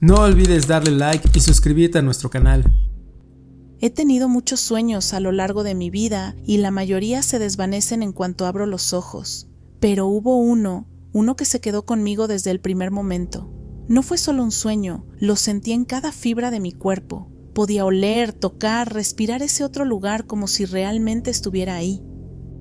No olvides darle like y suscribirte a nuestro canal. He tenido muchos sueños a lo largo de mi vida y la mayoría se desvanecen en cuanto abro los ojos. Pero hubo uno que se quedó conmigo desde el primer momento. No fue solo un sueño, lo sentí en cada fibra de mi cuerpo. Podía oler, tocar, respirar ese otro lugar como si realmente estuviera ahí.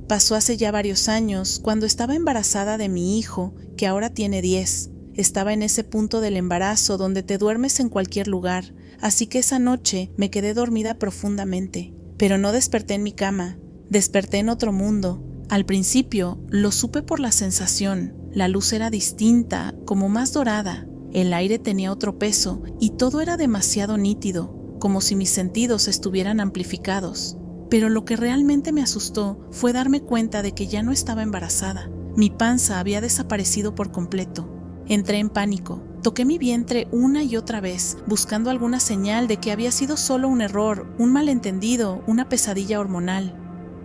Pasó hace ya varios años, cuando estaba embarazada de mi hijo, que ahora tiene 10. Estaba en ese punto del embarazo donde te duermes en cualquier lugar, así que esa noche me quedé dormida profundamente. Pero no desperté en mi cama, desperté en otro mundo. Al principio lo supe por la sensación, la luz era distinta, como más dorada, el aire tenía otro peso y todo era demasiado nítido, como si mis sentidos estuvieran amplificados. Pero lo que realmente me asustó fue darme cuenta de que ya no estaba embarazada. Mi panza había desaparecido por completo. Entré en pánico. Toqué mi vientre una y otra vez, buscando alguna señal de que había sido solo un error, un malentendido, una pesadilla hormonal.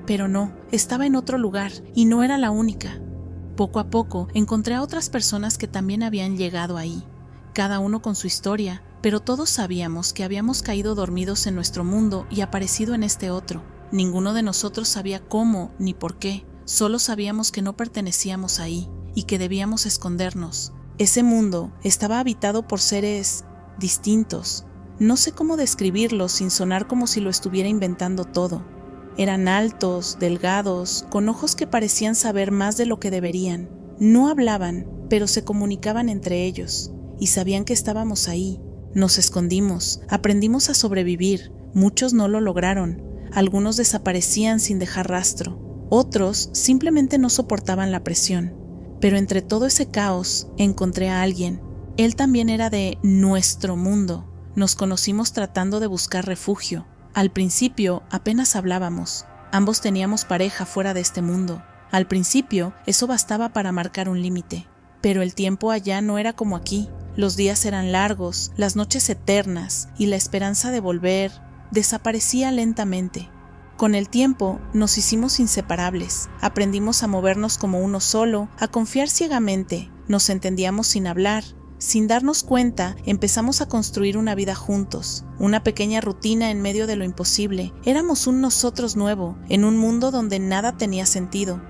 Pero no, estaba en otro lugar y no era la única. Poco a poco encontré a otras personas que también habían llegado ahí, cada uno con su historia, pero todos sabíamos que habíamos caído dormidos en nuestro mundo y aparecido en este otro. Ninguno de nosotros sabía cómo ni por qué, solo sabíamos que no pertenecíamos ahí y que debíamos escondernos. Ese mundo estaba habitado por seres distintos. No sé cómo describirlos sin sonar como si lo estuviera inventando todo. Eran altos, delgados, con ojos que parecían saber más de lo que deberían. No hablaban, pero se comunicaban entre ellos, y sabían que estábamos ahí. Nos escondimos, aprendimos a sobrevivir. Muchos no lo lograron. Algunos desaparecían sin dejar rastro. Otros simplemente no soportaban la presión. Pero entre todo ese caos encontré a alguien. Él también era de nuestro mundo. Nos conocimos tratando de buscar refugio. Al principio apenas hablábamos. Ambos teníamos pareja fuera de este mundo. Al principio eso bastaba para marcar un límite. Pero el tiempo allá no era como aquí. Los días eran largos, las noches eternas, y la esperanza de volver desaparecía lentamente. Con el tiempo nos hicimos inseparables, aprendimos a movernos como uno solo, a confiar ciegamente, nos entendíamos sin hablar. Sin darnos cuenta, empezamos a construir una vida juntos, una pequeña rutina en medio de lo imposible. Éramos un nosotros nuevo, en un mundo donde nada tenía sentido.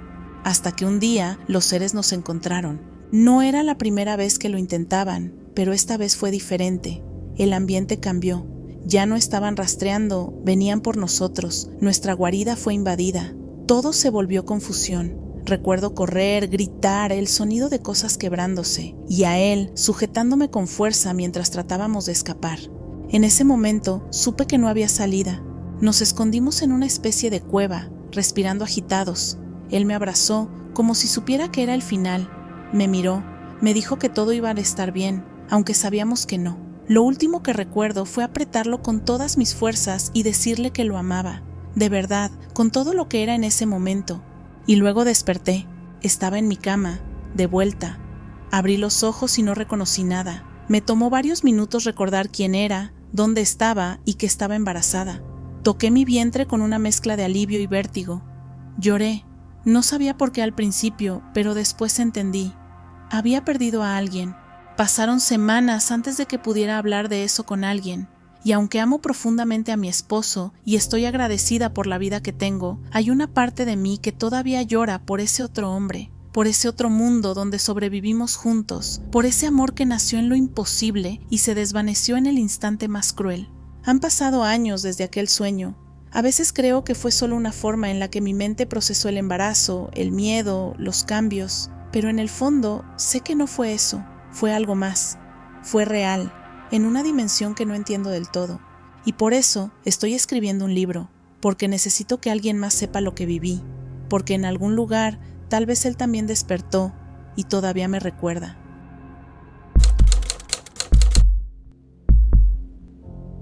Hasta que un día los seres nos encontraron. No era la primera vez que lo intentaban, pero esta vez fue diferente. El ambiente cambió. Ya no estaban rastreando, venían por nosotros. Nuestra guarida fue invadida. Todo se volvió confusión. Recuerdo correr, gritar, el sonido de cosas quebrándose, y a él sujetándome con fuerza mientras tratábamos de escapar. En ese momento supe que no había salida. Nos escondimos en una especie de cueva, respirando agitados. Él me abrazó, como si supiera que era el final. Me miró, me dijo que todo iba a estar bien, aunque sabíamos que no. Lo último que recuerdo fue apretarlo con todas mis fuerzas y decirle que lo amaba, de verdad, con todo lo que era en ese momento. Y luego desperté. Estaba en mi cama, de vuelta. Abrí los ojos y no reconocí nada. Me tomó varios minutos recordar quién era, dónde estaba y que estaba embarazada. Toqué mi vientre con una mezcla de alivio y vértigo. Lloré. No sabía por qué al principio, pero después entendí. Había perdido a alguien. Pasaron semanas antes de que pudiera hablar de eso con alguien, y aunque amo profundamente a mi esposo y estoy agradecida por la vida que tengo, hay una parte de mí que todavía llora por ese otro hombre, por ese otro mundo donde sobrevivimos juntos, por ese amor que nació en lo imposible y se desvaneció en el instante más cruel. Han pasado años desde aquel sueño. A veces creo que fue solo una forma en la que mi mente procesó el embarazo, el miedo, los cambios, pero en el fondo sé que no fue eso. Fue algo más, fue real, en una dimensión que no entiendo del todo. Y por eso estoy escribiendo un libro, porque necesito que alguien más sepa lo que viví, porque en algún lugar tal vez él también despertó y todavía me recuerda.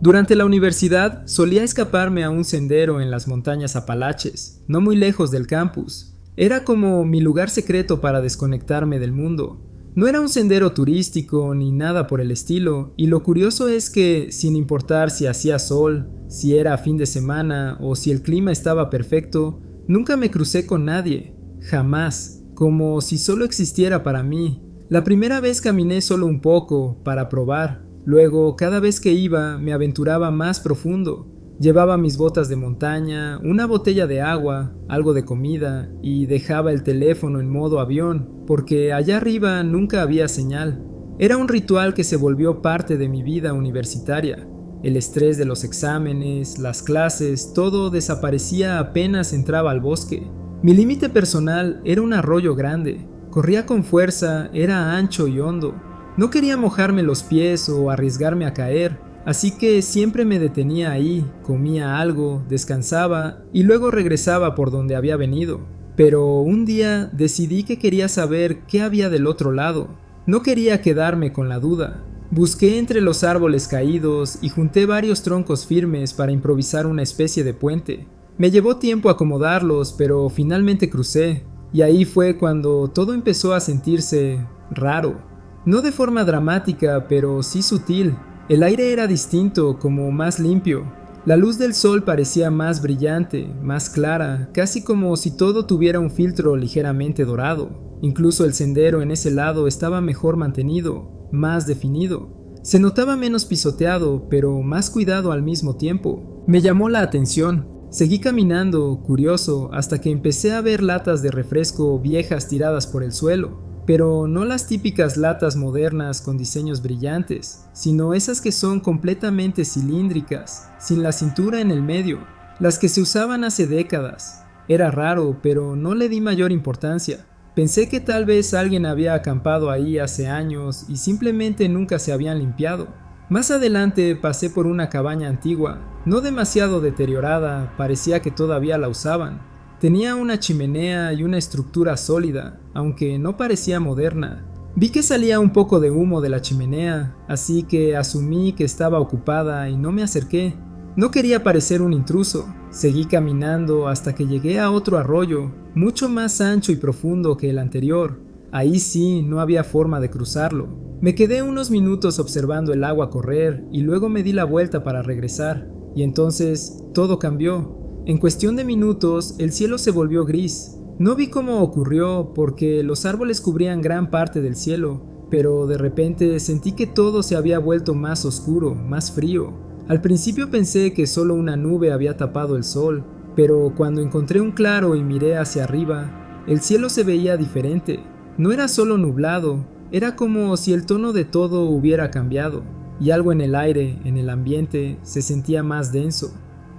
Durante la universidad solía escaparme a un sendero en las montañas Apalaches, no muy lejos del campus. Era como mi lugar secreto para desconectarme del mundo. No era un sendero turístico ni nada por el estilo, y lo curioso es que, sin importar si hacía sol, si era fin de semana o si el clima estaba perfecto, nunca me crucé con nadie, jamás, como si solo existiera para mí. La primera vez caminé solo un poco, para probar. Luego, cada vez que iba, me aventuraba más profundo. Llevaba mis botas de montaña, una botella de agua, algo de comida y dejaba el teléfono en modo avión, porque allá arriba nunca había señal. Era un ritual que se volvió parte de mi vida universitaria. El estrés de los exámenes, las clases, todo desaparecía apenas entraba al bosque. Mi límite personal era un arroyo grande. Corría con fuerza, era ancho y hondo. No quería mojarme los pies o arriesgarme a caer, así que siempre me detenía ahí, comía algo, descansaba y luego regresaba por donde había venido. Pero un día decidí que quería saber qué había del otro lado. No quería quedarme con la duda. Busqué entre los árboles caídos y junté varios troncos firmes para improvisar una especie de puente. Me llevó tiempo acomodarlos, pero finalmente crucé, y ahí fue cuando todo empezó a sentirse raro. No de forma dramática, pero sí sutil. El aire era distinto, como más limpio. La luz del sol parecía más brillante, más clara, casi como si todo tuviera un filtro ligeramente dorado. Incluso el sendero en ese lado estaba mejor mantenido, más definido. Se notaba menos pisoteado, pero más cuidado al mismo tiempo. Me llamó la atención. Seguí caminando, curioso, hasta que empecé a ver latas de refresco viejas tiradas por el suelo. Pero no las típicas latas modernas con diseños brillantes, sino esas que son completamente cilíndricas, sin la cintura en el medio, las que se usaban hace décadas. Era raro, pero no le di mayor importancia. Pensé que tal vez alguien había acampado ahí hace años y simplemente nunca se habían limpiado. Más adelante pasé por una cabaña antigua, no demasiado deteriorada, parecía que todavía la usaban. Tenía una chimenea y una estructura sólida, aunque no parecía moderna. Vi que salía un poco de humo de la chimenea, así que asumí que estaba ocupada y no me acerqué. No quería parecer un intruso. Seguí caminando hasta que llegué a otro arroyo, mucho más ancho y profundo que el anterior. Ahí sí, no había forma de cruzarlo. Me quedé unos minutos observando el agua correr y luego me di la vuelta para regresar. Y entonces todo cambió. En cuestión de minutos, el cielo se volvió gris. No vi cómo ocurrió porque los árboles cubrían gran parte del cielo, pero de repente sentí que todo se había vuelto más oscuro, más frío. Al principio pensé que solo una nube había tapado el sol, pero cuando encontré un claro y miré hacia arriba, el cielo se veía diferente. No era solo nublado, era como si el tono de todo hubiera cambiado, y algo en el aire, en el ambiente, se sentía más denso.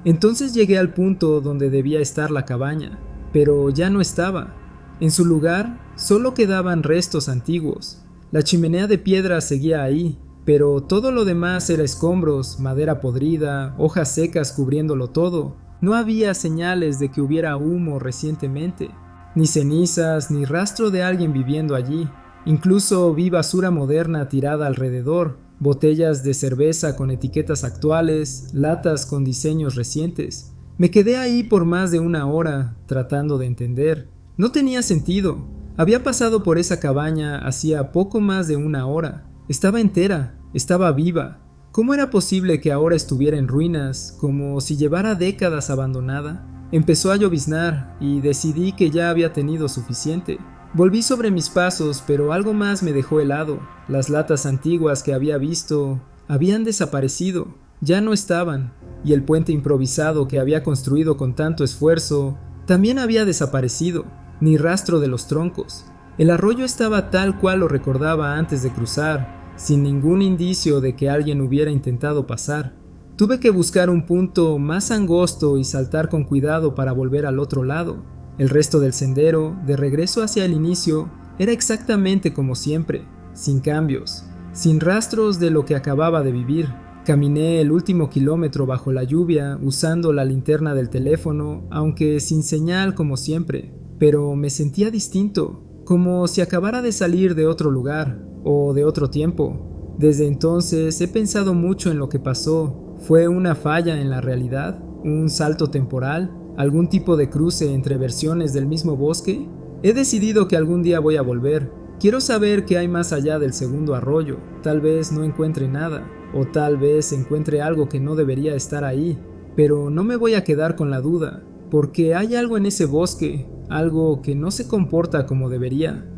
Entonces llegué al punto donde debía estar la cabaña, pero ya no estaba. En su lugar, solo quedaban restos antiguos. La chimenea de piedra seguía ahí, pero todo lo demás era escombros, madera podrida, hojas secas cubriéndolo todo. No había señales de que hubiera humo recientemente, ni cenizas, ni rastro de alguien viviendo allí. Incluso vi basura moderna tirada alrededor, botellas de cerveza con etiquetas actuales, latas con diseños recientes. Me quedé ahí por más de una hora, tratando de entender. No tenía sentido. Había pasado por esa cabaña hacía poco más de una hora. Estaba entera, estaba viva. ¿Cómo era posible que ahora estuviera en ruinas, como si llevara décadas abandonada? Empezó a lloviznar y decidí que ya había tenido suficiente. Volví sobre mis pasos, pero algo más me dejó helado. Las latas antiguas que había visto habían desaparecido, ya no estaban, y el puente improvisado que había construido con tanto esfuerzo también había desaparecido, ni rastro de los troncos. El arroyo estaba tal cual lo recordaba antes de cruzar, sin ningún indicio de que alguien hubiera intentado pasar. Tuve que buscar un punto más angosto y saltar con cuidado para volver al otro lado. El resto del sendero, de regreso hacia el inicio, era exactamente como siempre, sin cambios, sin rastros de lo que acababa de vivir. Caminé el último kilómetro bajo la lluvia, usando la linterna del teléfono, aunque sin señal como siempre, pero me sentía distinto, como si acabara de salir de otro lugar, o de otro tiempo. Desde entonces he pensado mucho en lo que pasó. ¿Fue una falla en la realidad? ¿Un salto temporal? ¿Algún tipo de cruce entre versiones del mismo bosque? He decidido que algún día voy a volver. Quiero saber qué hay más allá del segundo arroyo. Tal vez no encuentre nada, o tal vez encuentre algo que no debería estar ahí. Pero no me voy a quedar con la duda, porque hay algo en ese bosque, algo que no se comporta como debería.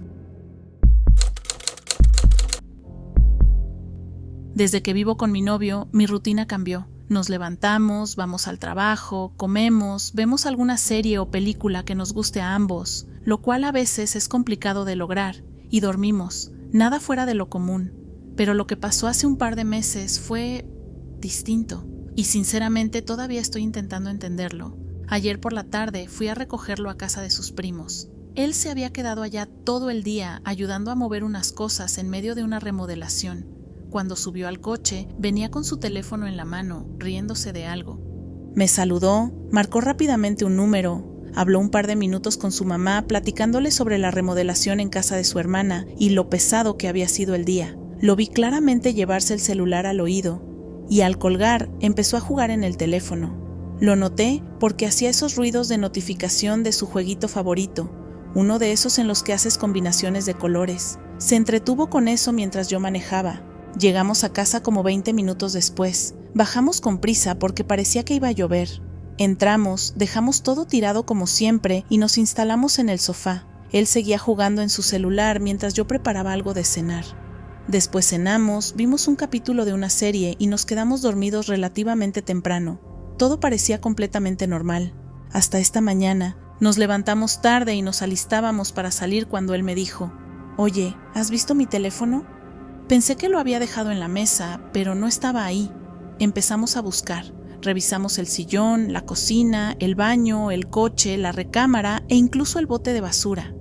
Desde que vivo con mi novio, mi rutina cambió. Nos levantamos, vamos al trabajo, comemos, vemos alguna serie o película que nos guste a ambos, lo cual a veces es complicado de lograr, y dormimos, nada fuera de lo común. Pero lo que pasó hace un par de meses fue distinto, y sinceramente todavía estoy intentando entenderlo. Ayer por la tarde fui a recogerlo a casa de sus primos. Él se había quedado allá todo el día ayudando a mover unas cosas en medio de una remodelación. Cuando subió al coche, venía con su teléfono en la mano, riéndose de algo. Me saludó, marcó rápidamente un número, habló un par de minutos con su mamá platicándole sobre la remodelación en casa de su hermana y lo pesado que había sido el día. Lo vi claramente llevarse el celular al oído y al colgar empezó a jugar en el teléfono. Lo noté porque hacía esos ruidos de notificación de su jueguito favorito, uno de esos en los que haces combinaciones de colores. Se entretuvo con eso mientras yo manejaba. Llegamos a casa como 20 minutos después. Bajamos con prisa porque parecía que iba a llover. Entramos, dejamos todo tirado como siempre y nos instalamos en el sofá. Él seguía jugando en su celular mientras yo preparaba algo de cenar. Después cenamos, vimos un capítulo de una serie y nos quedamos dormidos relativamente temprano. Todo parecía completamente normal. Hasta esta mañana, nos levantamos tarde y nos alistábamos para salir cuando él me dijo: «Oye, ¿has visto mi teléfono?». Pensé que lo había dejado en la mesa, pero no estaba ahí. Empezamos a buscar. Revisamos el sillón, la cocina, el baño, el coche, la recámara e incluso el bote de basura.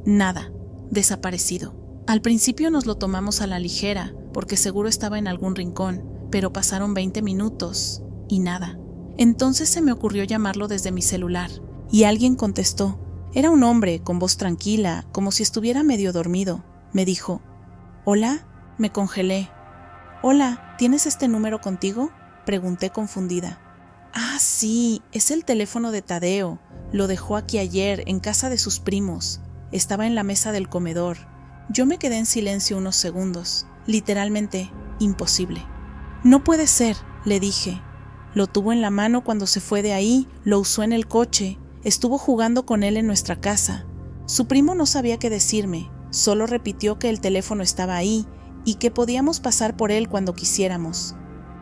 Nada. Desaparecido. Al principio nos lo tomamos a la ligera, porque seguro estaba en algún rincón, pero pasaron 20 minutos y nada. Entonces se me ocurrió llamarlo desde mi celular, y alguien contestó. Era un hombre con voz tranquila, como si estuviera medio dormido. Me dijo: «¿Hola?». Me congelé. «Hola, ¿tienes este número contigo?», pregunté confundida. «Ah, sí, es el teléfono de Tadeo. Lo dejó aquí ayer, en casa de sus primos. Estaba en la mesa del comedor». Yo me quedé en silencio unos segundos. Literalmente, imposible. «No puede ser», le dije. «Lo tuvo en la mano cuando se fue de ahí, lo usó en el coche, estuvo jugando con él en nuestra casa». Su primo no sabía qué decirme, solo repitió que el teléfono estaba ahí y que podíamos pasar por él cuando quisiéramos.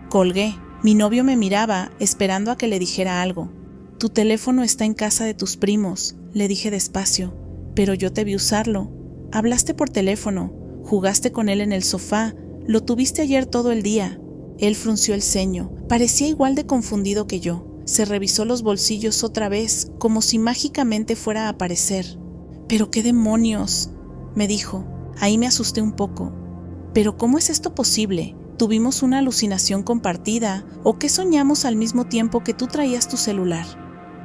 Colgué. Mi novio me miraba, esperando a que le dijera algo. «Tu teléfono está en casa de tus primos», le dije despacio, «pero yo te vi usarlo. Hablaste por teléfono, jugaste con él en el sofá, lo tuviste ayer todo el día». Él frunció el ceño, parecía igual de confundido que yo. Se revisó los bolsillos otra vez, como si mágicamente fuera a aparecer. «¿Pero qué demonios?», me dijo. Ahí me asusté un poco. «¿Pero cómo es esto posible? ¿Tuvimos una alucinación compartida? ¿O qué soñamos al mismo tiempo que tú traías tu celular?».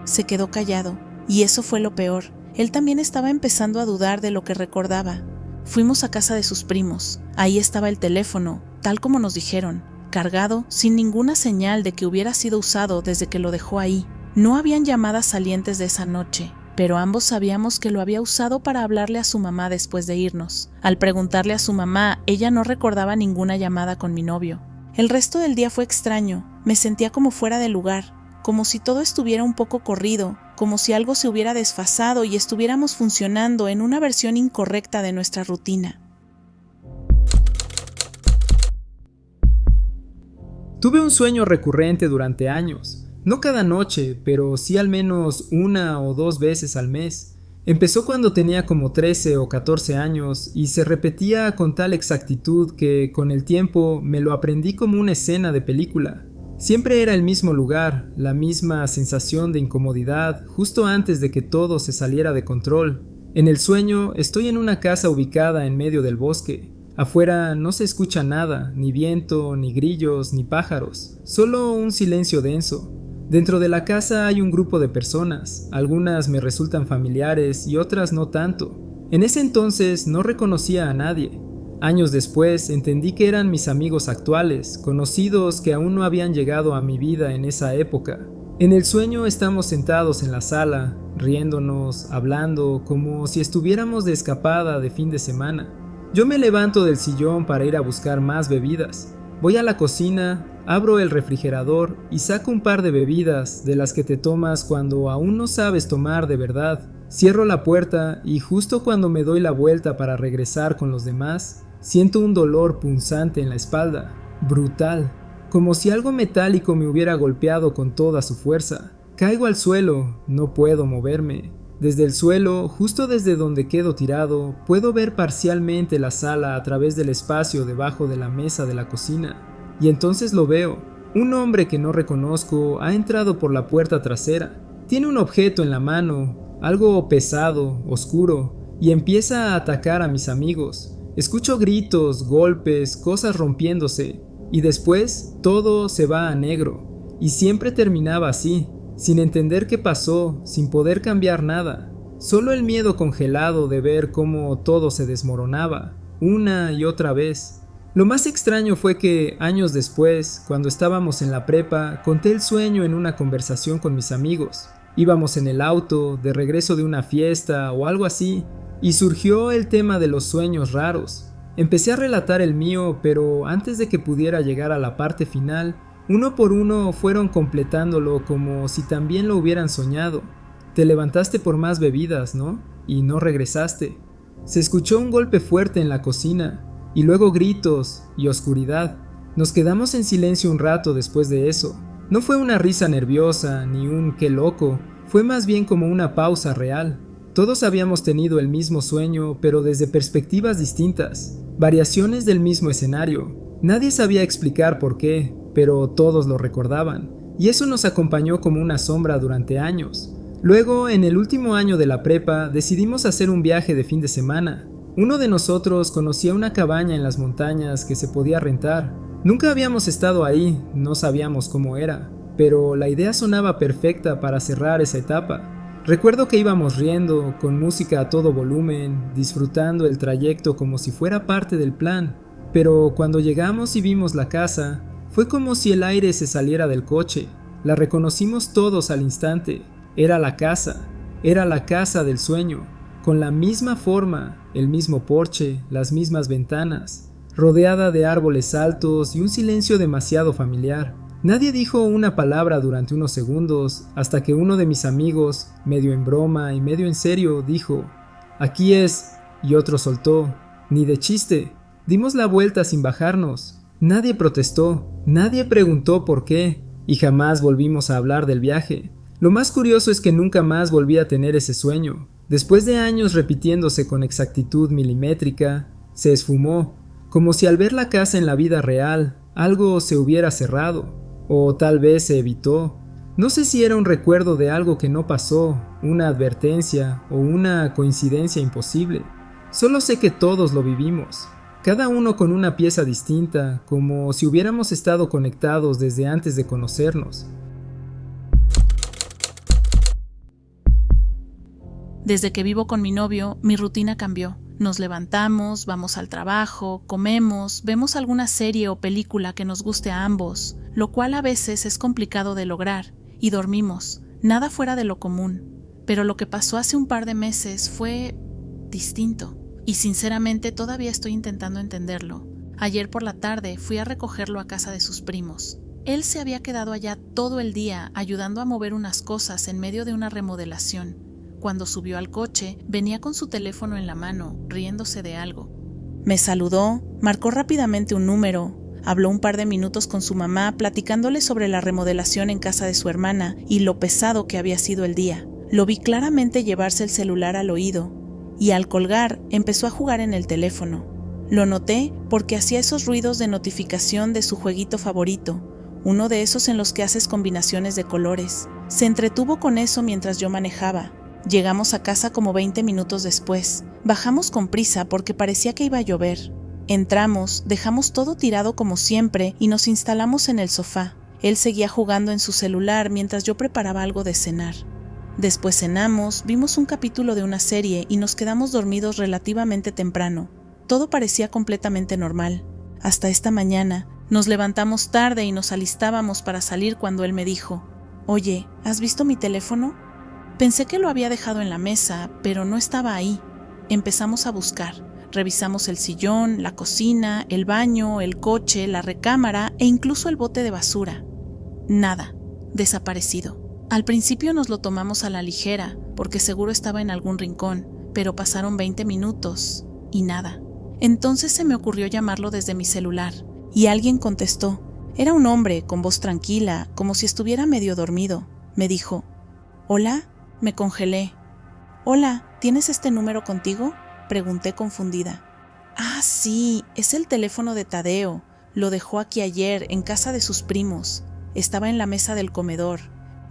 Se quedó callado, y eso fue lo peor. Él también estaba empezando a dudar de lo que recordaba. Fuimos a casa de sus primos. Ahí estaba el teléfono, tal como nos dijeron, cargado, sin ninguna señal de que hubiera sido usado desde que lo dejó ahí. No habían llamadas salientes de esa noche, pero ambos sabíamos que lo había usado para hablarle a su mamá después de irnos. Al preguntarle a su mamá, ella no recordaba ninguna llamada con mi novio. El resto del día fue extraño. Me sentía como fuera de lugar, como si todo estuviera un poco corrido, como si algo se hubiera desfasado y estuviéramos funcionando en una versión incorrecta de nuestra rutina. Tuve un sueño recurrente durante años. No cada noche, pero sí al menos 1 o 2 veces al mes. Empezó cuando tenía como 13 o 14 años y se repetía con tal exactitud que con el tiempo me lo aprendí como una escena de película. Siempre era el mismo lugar, la misma sensación de incomodidad justo antes de que todo se saliera de control. En el sueño estoy en una casa ubicada en medio del bosque. Afuera no se escucha nada, ni viento, ni grillos, ni pájaros, solo un silencio denso. Dentro de la casa hay un grupo de personas, algunas me resultan familiares y otras no tanto. En ese entonces no reconocía a nadie. Años después entendí que eran mis amigos actuales, conocidos que aún no habían llegado a mi vida en esa época. En el sueño estamos sentados en la sala, riéndonos, hablando, como si estuviéramos de escapada de fin de semana. Yo me levanto del sillón para ir a buscar más bebidas. Voy a la cocina, abro el refrigerador y saco un par de bebidas de las que te tomas cuando aún no sabes tomar de verdad. Cierro la puerta y justo cuando me doy la vuelta para regresar con los demás, siento un dolor punzante en la espalda. Brutal, como si algo metálico me hubiera golpeado con toda su fuerza. Caigo al suelo, no puedo moverme. Desde el suelo, justo desde donde quedo tirado, puedo ver parcialmente la sala a través del espacio debajo de la mesa de la cocina. Y entonces lo veo. Un hombre que no reconozco ha entrado por la puerta trasera. Tiene un objeto en la mano, algo pesado, oscuro, y empieza a atacar a mis amigos. Escucho gritos, golpes, cosas rompiéndose, y después todo se va a negro. Y siempre terminaba así, sin entender qué pasó, sin poder cambiar nada. Solo el miedo congelado de ver cómo todo se desmoronaba, una y otra vez. Lo más extraño fue que, años después, cuando estábamos en la prepa, conté el sueño en una conversación con mis amigos. Íbamos en el auto, de regreso de una fiesta o algo así, y surgió el tema de los sueños raros. Empecé a relatar el mío, pero antes de que pudiera llegar a la parte final, uno por uno fueron completándolo como si también lo hubieran soñado. Te levantaste por más bebidas, ¿no? Y no regresaste. Se escuchó un golpe fuerte en la cocina, y luego gritos y oscuridad. Nos quedamos en silencio un rato después de eso. No fue una risa nerviosa, ni un qué loco, fue más bien como una pausa real. Todos habíamos tenido el mismo sueño, pero desde perspectivas distintas, variaciones del mismo escenario. Nadie sabía explicar por qué, pero todos lo recordaban, y eso nos acompañó como una sombra durante años. Luego, en el último año de la prepa, decidimos hacer un viaje de fin de semana. Uno de nosotros conocía una cabaña en las montañas que se podía rentar. Nunca habíamos estado ahí, no sabíamos cómo era, pero la idea sonaba perfecta para cerrar esa etapa. Recuerdo que íbamos riendo, con música a todo volumen, disfrutando el trayecto como si fuera parte del plan. Pero cuando llegamos y vimos la casa, fue como si el aire se saliera del coche. La reconocimos todos al instante. Era la casa del sueño, con la misma forma, el mismo porche, las mismas ventanas, rodeada de árboles altos y un silencio demasiado familiar. Nadie dijo una palabra durante unos segundos, hasta que uno de mis amigos, medio en broma y medio en serio, dijo: «Aquí es», y otro soltó: «Ni de chiste». Dimos la vuelta sin bajarnos. Nadie protestó, nadie preguntó por qué, y jamás volvimos a hablar del viaje. Lo más curioso es que nunca más volví a tener ese sueño. Después de años repitiéndose con exactitud milimétrica, se esfumó, como si al ver la casa en la vida real, algo se hubiera cerrado, o tal vez se evitó. No sé si era un recuerdo de algo que no pasó, una advertencia o una coincidencia imposible. Solo sé que todos lo vivimos, cada uno con una pieza distinta, como si hubiéramos estado conectados desde antes de conocernos. Desde que vivo con mi novio, mi rutina cambió. Nos levantamos, vamos al trabajo, comemos, vemos alguna serie o película que nos guste a ambos, lo cual a veces es complicado de lograr, y dormimos, nada fuera de lo común. Pero lo que pasó hace un par de meses fue distinto, y sinceramente todavía estoy intentando entenderlo. Ayer por la tarde fui a recogerlo a casa de sus primos. Él se había quedado allá todo el día ayudando a mover unas cosas en medio de una remodelación. Cuando subió al coche, venía con su teléfono en la mano, riéndose de algo. Me saludó, marcó rápidamente un número, habló un par de minutos con su mamá platicándole sobre la remodelación en casa de su hermana y lo pesado que había sido el día. Lo vi claramente llevarse el celular al oído, y al colgar empezó a jugar en el teléfono. Lo noté porque hacía esos ruidos de notificación de su jueguito favorito, uno de esos en los que haces combinaciones de colores. Se entretuvo con eso mientras yo manejaba. Llegamos a casa como 20 minutos después. Bajamos con prisa porque parecía que iba a llover. Entramos, dejamos todo tirado como siempre y nos instalamos en el sofá. Él seguía jugando en su celular mientras yo preparaba algo de cenar. Después cenamos, vimos un capítulo de una serie y nos quedamos dormidos relativamente temprano. Todo parecía completamente normal. Hasta esta mañana, nos levantamos tarde y nos alistábamos para salir cuando él me dijo: «Oye, ¿has visto mi teléfono?». Pensé que lo había dejado en la mesa, pero no estaba ahí. Empezamos a buscar. Revisamos el sillón, la cocina, el baño, el coche, la recámara e incluso el bote de basura. Nada. Desaparecido. Al principio nos lo tomamos a la ligera, porque seguro estaba en algún rincón, pero pasaron 20 minutos y nada. Entonces se me ocurrió llamarlo desde mi celular. y alguien contestó. Era un hombre con voz tranquila, como si estuviera medio dormido. Me dijo, «¿Hola?». Me congelé. «Hola, ¿tienes este número contigo?», pregunté confundida. «Ah, sí, es el teléfono de Tadeo. Lo dejó aquí ayer, en casa de sus primos. Estaba en la mesa del comedor».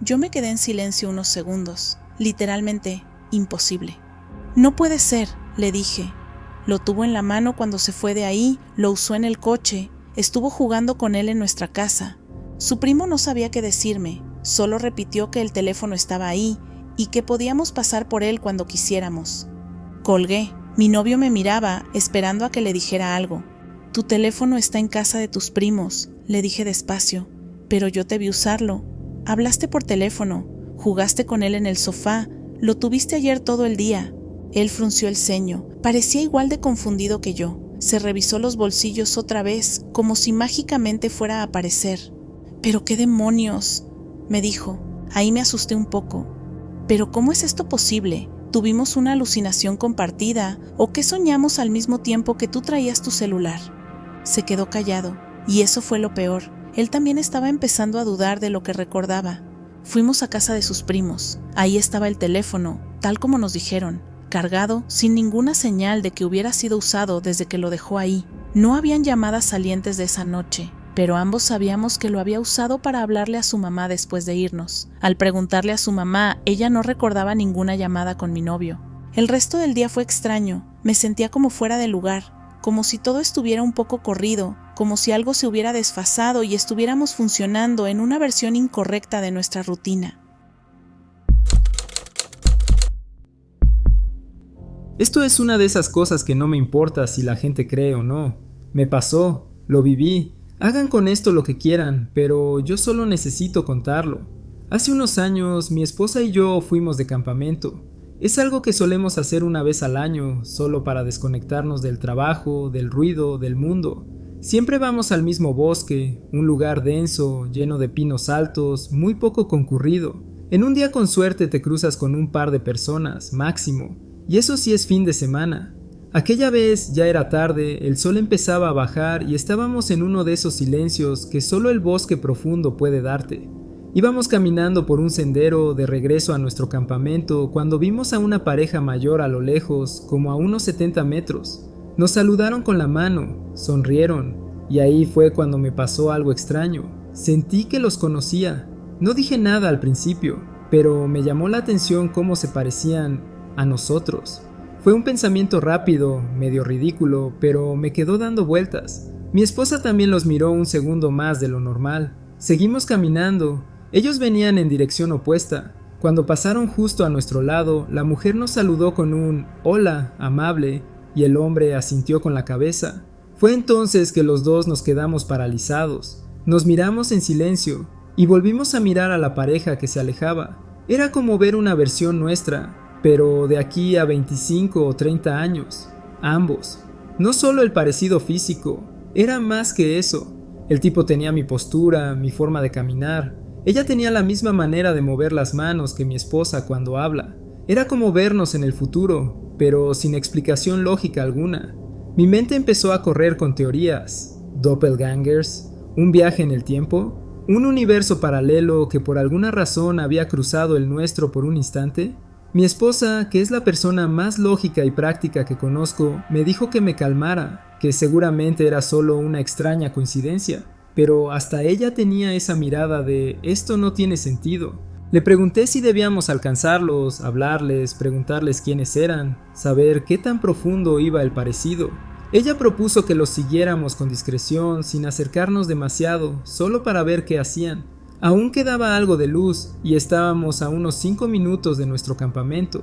Yo me quedé en silencio unos segundos. Literalmente, imposible. «No puede ser», le dije. «Lo tuvo en la mano cuando se fue de ahí, lo usó en el coche, estuvo jugando con él en nuestra casa». Su primo no sabía qué decirme, solo repitió que el teléfono estaba ahí y que podíamos pasar por él cuando quisiéramos. Colgué. Mi novio me miraba, esperando a que le dijera algo. «Tu teléfono está en casa de tus primos», le dije despacio, «pero yo te vi usarlo. Hablaste por teléfono, jugaste con él en el sofá, lo tuviste ayer todo el día». Él frunció el ceño, parecía igual de confundido que yo. Se revisó los bolsillos otra vez, como si mágicamente fuera a aparecer. «¿Pero qué demonios?», me dijo. Ahí me asusté un poco. «¿Pero cómo es esto posible? ¿Tuvimos una alucinación compartida? ¿O qué soñamos al mismo tiempo que tú traías tu celular?». Se quedó callado, y eso fue lo peor. Él también estaba empezando a dudar de lo que recordaba. Fuimos a casa de sus primos. Ahí estaba el teléfono, tal como nos dijeron, cargado, sin ninguna señal de que hubiera sido usado desde que lo dejó ahí. No habían llamadas salientes de esa noche, pero ambos sabíamos que lo había usado para hablarle a su mamá después de irnos. Al preguntarle a su mamá, ella no recordaba ninguna llamada con mi novio. El resto del día fue extraño. Me sentía como fuera de lugar, como si todo estuviera un poco corrido, como si algo se hubiera desfasado y estuviéramos funcionando en una versión incorrecta de nuestra rutina. Esto es una de esas cosas que no me importa si la gente cree o no. Me pasó, lo viví. Hagan con esto lo que quieran, pero yo solo necesito contarlo. Hace unos años, mi esposa y yo fuimos de campamento. Es algo que solemos hacer una vez al año, solo para desconectarnos del trabajo, del ruido, del mundo. Siempre vamos al mismo bosque, un lugar denso, lleno de pinos altos, muy poco concurrido. En un día con suerte te cruzas con un par de personas, máximo, y eso sí es fin de semana. Aquella vez ya era tarde, el sol empezaba a bajar y estábamos en uno de esos silencios que solo el bosque profundo puede darte. Íbamos caminando por un sendero de regreso a nuestro campamento cuando vimos a una pareja mayor a lo lejos, como a unos 70 metros. Nos saludaron con la mano, sonrieron, y ahí fue cuando me pasó algo extraño. Sentí que los conocía. No dije nada al principio, pero me llamó la atención cómo se parecían a nosotros. Fue un pensamiento rápido, medio ridículo, pero me quedó dando vueltas. Mi esposa también los miró un segundo más de lo normal. Seguimos caminando. Ellos venían en dirección opuesta. Cuando pasaron justo a nuestro lado, la mujer nos saludó con un «hola» amable y el hombre asintió con la cabeza. Fue entonces que los dos nos quedamos paralizados. Nos miramos en silencio y volvimos a mirar a la pareja que se alejaba. Era como ver una versión nuestra, pero de aquí a 25 o 30 años. Ambos. No solo el parecido físico, era más que eso. El tipo tenía mi postura, mi forma de caminar. Ella tenía la misma manera de mover las manos que mi esposa cuando habla. Era como vernos en el futuro, pero sin explicación lógica alguna. Mi mente empezó a correr con teorías, doppelgangers, un viaje en el tiempo, un universo paralelo que por alguna razón había cruzado el nuestro por un instante. Mi esposa, que es la persona más lógica y práctica que conozco, me dijo que me calmara, que seguramente era solo una extraña coincidencia. Pero hasta ella tenía esa mirada de «esto no tiene sentido». Le pregunté si debíamos alcanzarlos, hablarles, preguntarles quiénes eran, saber qué tan profundo iba el parecido. Ella propuso que los siguiéramos con discreción, sin acercarnos demasiado, solo para ver qué hacían. Aún quedaba algo de luz y estábamos a unos 5 minutos de nuestro campamento.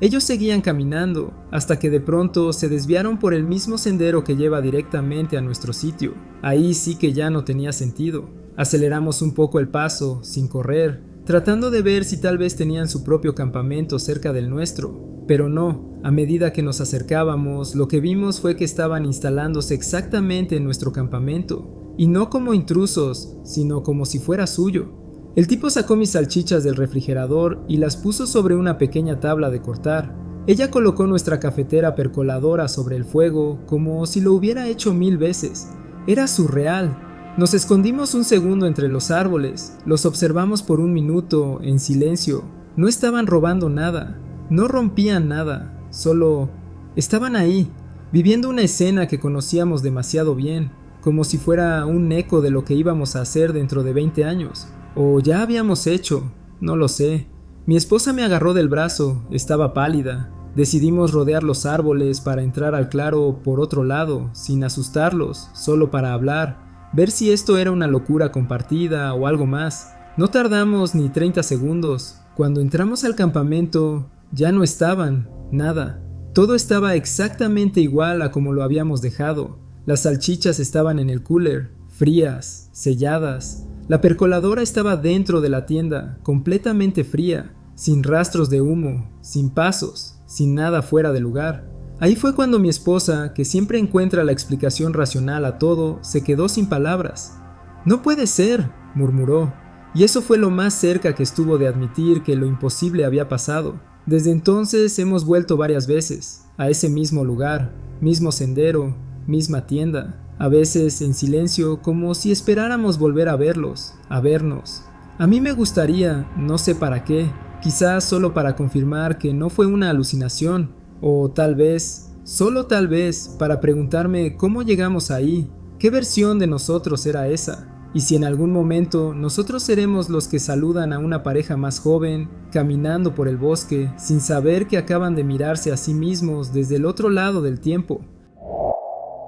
Ellos seguían caminando, hasta que de pronto se desviaron por el mismo sendero que lleva directamente a nuestro sitio. Ahí sí que ya no tenía sentido. Aceleramos un poco el paso, sin correr, tratando de ver si tal vez tenían su propio campamento cerca del nuestro. Pero no, a medida que nos acercábamos, lo que vimos fue que estaban instalándose exactamente en nuestro campamento, y no como intrusos, sino como si fuera suyo. El tipo sacó mis salchichas del refrigerador y las puso sobre una pequeña tabla de cortar. Ella colocó nuestra cafetera percoladora sobre el fuego como si lo hubiera hecho 1000 veces. Era surreal. Nos escondimos un segundo entre los árboles, los observamos por un minuto en silencio. No estaban robando nada, no rompían nada, solo estaban ahí, viviendo una escena que conocíamos demasiado bien, como si fuera un eco de lo que íbamos a hacer dentro de 20 años. O ya habíamos hecho, no lo sé. Mi esposa me agarró del brazo, estaba pálida. Decidimos rodear los árboles para entrar al claro por otro lado, sin asustarlos, solo para hablar. Ver si esto era una locura compartida o algo más. No tardamos ni 30 segundos. Cuando entramos al campamento, ya no estaban, nada. Todo estaba exactamente igual a como lo habíamos dejado. Las salchichas estaban en el cooler, frías, selladas. La percoladora estaba dentro de la tienda, completamente fría, sin rastros de humo, sin pasos, sin nada fuera de lugar. Ahí fue cuando mi esposa, que siempre encuentra la explicación racional a todo, se quedó sin palabras. «No puede ser», murmuró, y eso fue lo más cerca que estuvo de admitir que lo imposible había pasado. Desde entonces hemos vuelto varias veces, a ese mismo lugar, mismo sendero, misma tienda, a veces en silencio como si esperáramos volver a verlos, a vernos. A mí me gustaría, no sé para qué, quizás solo para confirmar que no fue una alucinación, o tal vez, solo tal vez, para preguntarme cómo llegamos ahí, qué versión de nosotros era esa, y si en algún momento nosotros seremos los que saludan a una pareja más joven, caminando por el bosque, sin saber que acaban de mirarse a sí mismos desde el otro lado del tiempo.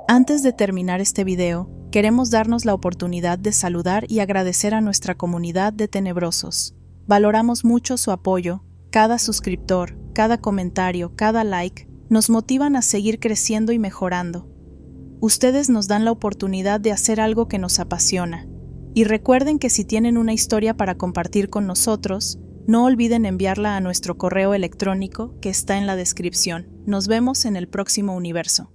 Antes de terminar este video, queremos darnos la oportunidad de saludar y agradecer a nuestra comunidad de tenebrosos. Valoramos mucho su apoyo, cada suscriptor, cada comentario, cada like, nos motivan a seguir creciendo y mejorando. Ustedes nos dan la oportunidad de hacer algo que nos apasiona. Y recuerden que si tienen una historia para compartir con nosotros, no olviden enviarla a nuestro correo electrónico que está en la descripción. Nos vemos en el próximo universo.